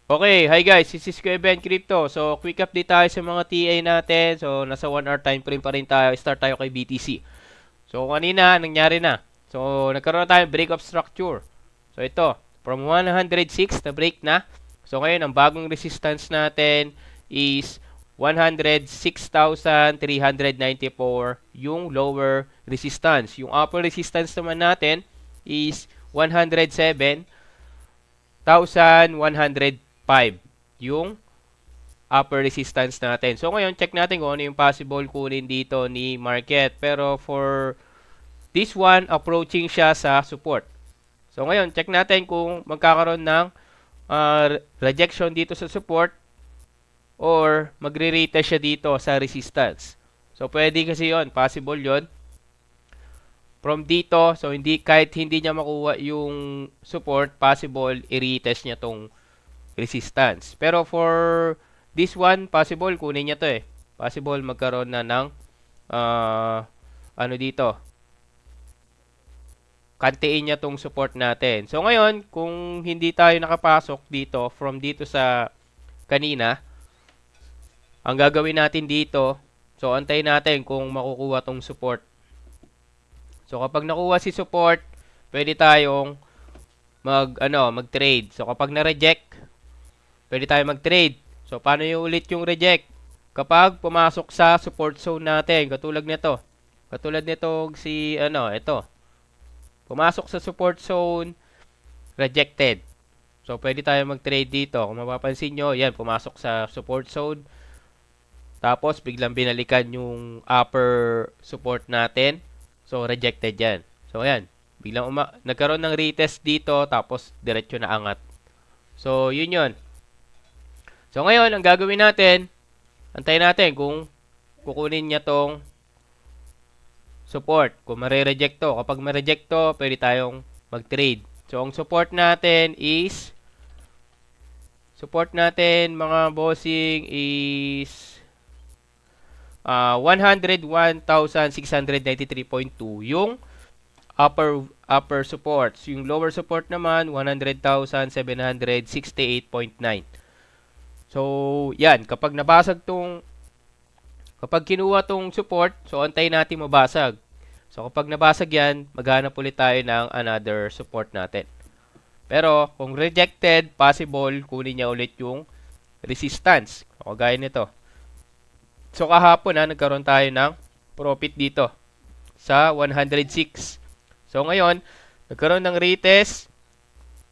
Okay, hi guys, this is Kuya Ben Crypto. So, quick update tayo sa mga TA natin. So, nasa 1 hour time frame pa rin tayo. Start tayo kay BTC. So, kanina, nangyari na. So, nagkaroon na tayo break of structure. So, ito, from 106 na break na. So, ngayon, ang bagong resistance natin is 106,394 yung lower resistance. Yung upper resistance naman natin is 107,105 yung upper resistance natin. So, ngayon, check natin kung ano yung possible kunin dito ni market. Pero for this one, approaching siya sa support. So, ngayon, check natin kung magkakaroon ng rejection dito sa support or magre-retest siya dito sa resistance. So, pwede kasi yon, possible yon. From dito, so kahit hindi niya makuha yung support, possible i-retest niya tong resistance. Pero for this one, possible kunin niya to eh. Possible magkaroon na ng ano dito. Kantiin niya tong support natin. So ngayon, kung hindi tayo nakapasok dito, from dito sa kanina, ang gagawin natin dito, so antayin natin kung makukuha tong support. So kapag nakuha si support, pwede tayong mag-trade. So kapag na-reject, pwede tayo mag-trade. So, paano yung ulit yung reject? Kapag pumasok sa support zone natin, katulad nito. Katulad nito ito. Pumasok sa support zone, rejected. So, pwede tayo mag-trade dito. Kung mapapansin nyo, yan, pumasok sa support zone. Tapos, biglang binalikan yung upper support natin. So, rejected yan. So, yan. Biglang nagkaroon ng retest dito, tapos diretso na angat. So, yun yun. So, ngayon, ang gagawin natin, antayin natin kung kukunin niya tong support. Kung mare-reject to. Kapag ma-reject to, pwede tayong mag-trade. So, ang support natin is, mga bossing, is 101,693.2. Yung upper supports. Yung lower support naman, 100,768.9. So, yan. Kapag kinuha tong support, so antayin natin mabasag. So, kapag nabasag yan, maghanap ulit tayo ng another support natin. Pero, kung rejected, possible, kunin niya ulit yung resistance. O, gaya nito. So, kahapon nagkaroon tayo ng profit dito sa 106. So, ngayon, nagkaroon ng retest.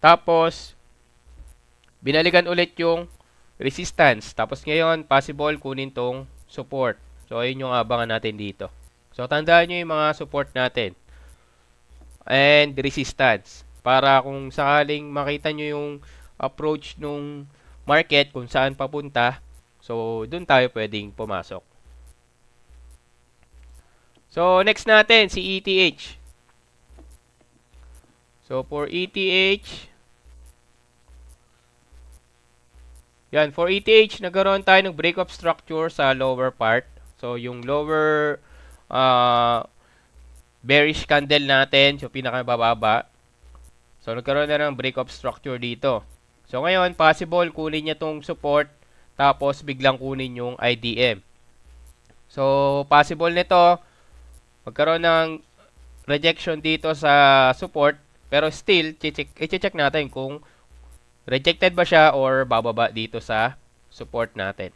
Tapos, binalikan ulit yung resistance. Tapos ngayon, possible kunin tong support. So, ayun yung abangan natin dito. So, tandaan nyo yung mga support natin. And resistance. Para kung sakaling makita nyo yung approach nung market, kung saan papunta, so, dun tayo pwedeng pumasok. So, next natin, si ETH. So, for ETH, yan, for ETH, nagkaroon tayo ng break of structure sa lower part. So, yung lower bearish candle natin, so pinakababa. So, nagkaroon na ng break of structure dito. So, ngayon, possible kunin niya tong support, tapos biglang kunin yung IDM. So, possible nito, magkaroon ng rejection dito sa support, pero still, i-check natin kung rejected ba siya or bababa dito sa support natin.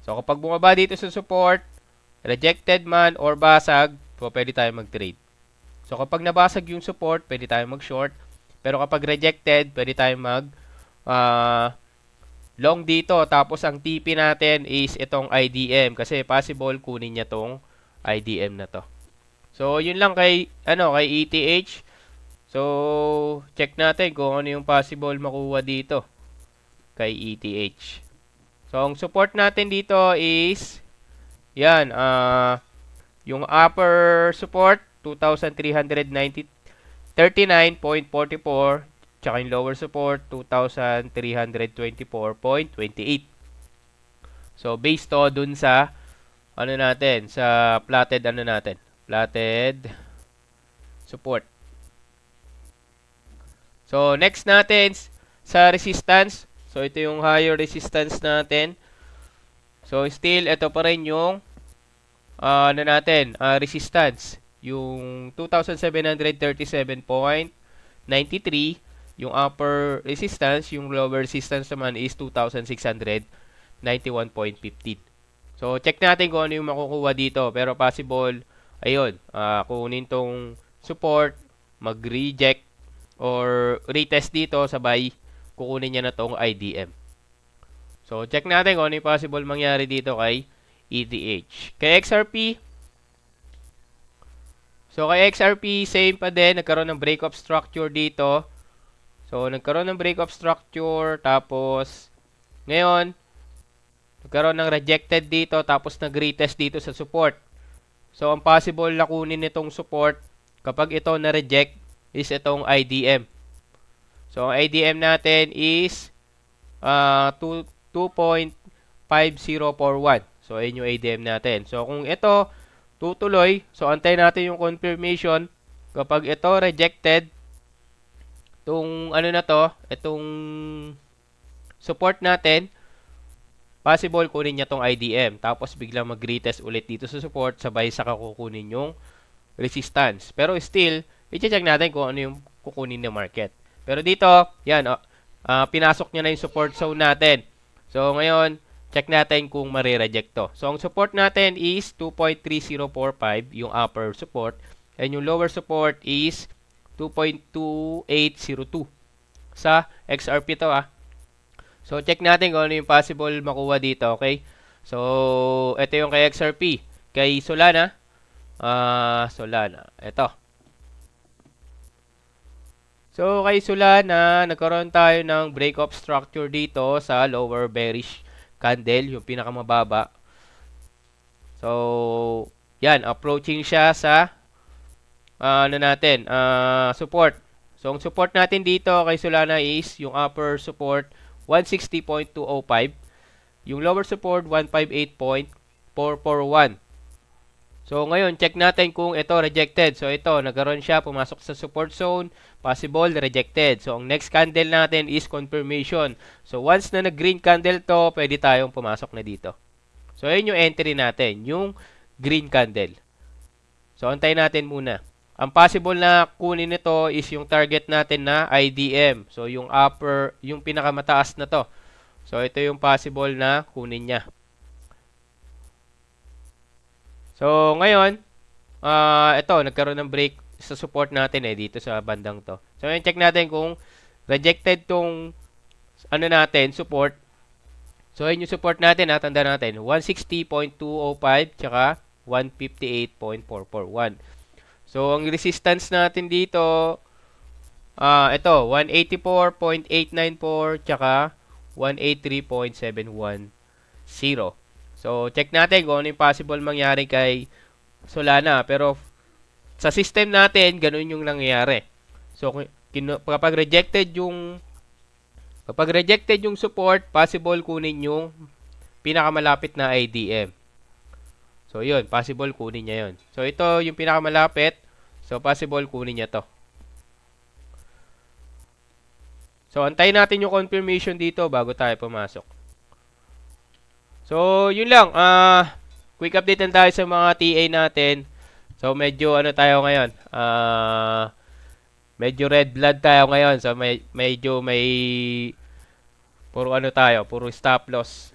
So, kapag bumaba dito sa support, rejected man or basag, pwede tayo mag-trade. So, kapag nabasag yung support, pwede tayo mag-short. Pero kapag rejected, pwede tayo long dito. Tapos, ang TP natin is itong IDM. Kasi possible kunin niya tong IDM na to. So, yun lang kay ETH. So, check natin kung ano yung possible makuha dito kay ETH. So, ang support natin dito is yan, yung upper support 2,339.44, tsaka yung lower support 2,324.28. So, based to dun sa sa platted support. So, next natin sa resistance. So, ito yung higher resistance natin. So, still, ito pa rin yung resistance. Yung 2,737.93. Yung upper resistance, yung lower resistance naman is 2,691.15. So, check natin kung ano yung makukuha dito. Pero possible, ayun, kunin tong support, mag-reject, or retest dito, sabay, kukunin niya na tong IDM. So, check natin kung ano yung possible mangyari dito kay ETH. Kay XRP, same pa din. Nagkaroon ng break-up structure dito. So, nagkaroon ng break-up structure. Tapos, ngayon, nagkaroon ng rejected dito. Tapos, nag-retest dito sa support. So, ang possible na kunin nitong support, kapag ito na-reject, is itong IDM. So, ang IDM natin is 2.5041. So, ayun yung IDM natin. So, kung ito tutuloy, so antay natin yung confirmation. Kapag ito rejected, itong ano na to, itong support natin, possible kunin niya tong IDM. Tapos, biglang mag-retest ulit dito sa support, sabay sa kukunin yung resistance. Pero still, i-check natin kung ano yung kukunin ng market. Pero dito, yan, pinasok niya na yung support zone natin. So, ngayon, check natin kung marireject to. So, ang support natin is 2.3045, yung upper support. And yung lower support is 2.2802. Sa XRP to, So, check natin kung ano yung possible makuha dito, okay? So, ito yung kay XRP. Kay Solana, ito. So, kay Solana, nagkaroon tayo ng break-up structure dito sa lower bearish candle, yung pinakamababa. So, yan, approaching siya sa support. So, ang support natin dito kay Solana is yung upper support 160.205, yung lower support 158.441. So, ngayon, check natin kung ito rejected. So, ito, nagkaroon siya, pumasok sa support zone, possible, rejected. So, ang next candle natin is confirmation. So, once na nag-green candle to, pwede tayong pumasok na dito. So, yun yung entry natin, yung green candle. So, antayin natin muna. Ang possible na kunin nito is yung target natin na IDM. So, yung upper, yung pinakamataas na to. So, ito yung possible na kunin niya. So, ngayon, ito, nagkaroon ng break sa support natin dito sa bandang to. So, ngayon, check natin kung rejected tong, support. So, yun yung support natin, tanda natin, 160.205, tsaka 158.441. So, ang resistance natin dito, ito, 184.894, tsaka 183.710. So, check natin kung ano yung possible mangyari kay Solana. Pero, sa system natin, ganun yung nangyayari. So, kapag rejected yung support, possible kunin yung pinakamalapit na IDM. So, yun. Possible kunin niya yun. So, ito yung pinakamalapit. So, possible kunin niya to. So, antayin natin yung confirmation dito bago tayo pumasok. So, yun lang. Quick update lang tayo sa mga TA natin. So, medyo tayo ngayon. Medyo red blood tayo ngayon. So, medyo may puro puro stop loss.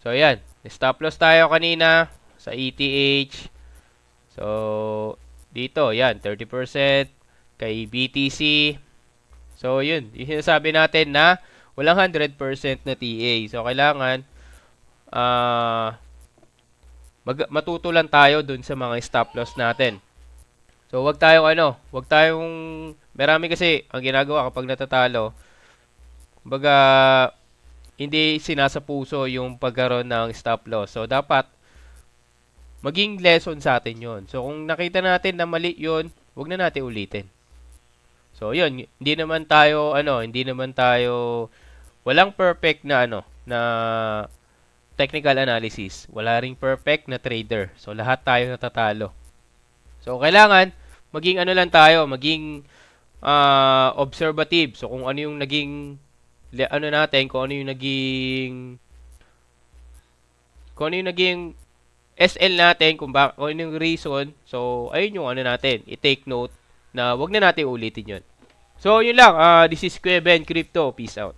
So, yan. Stop loss tayo kanina sa ETH. So, dito, yan, 30%. Kay BTC. So, yun. Yung sinasabi natin na walang 100% na TA. So, kailangan matuto lang tayo dun sa mga stop loss natin. So, wag tayong marami kasi ang ginagawa kapag natatalo, kumbaga, hindi sinasapuso yung pagkaroon ng stop loss. So, dapat maging lesson sa atin yon. So, kung nakita natin na mali yun, wag na natin ulitin. So, yun, hindi naman tayo walang perfect na na technical analysis. Wala ring perfect na trader. So, lahat tayo natatalo. So, kailangan maging lang tayo, maging observative. So, kung ano yung naging ano natin, kung ano yung naging SL natin, kung ano yung reason. So, ayun yung ano natin, i-take note na wag na natin ulitin yun. So, yun lang. This is Kuya Ben Crypto. Peace out.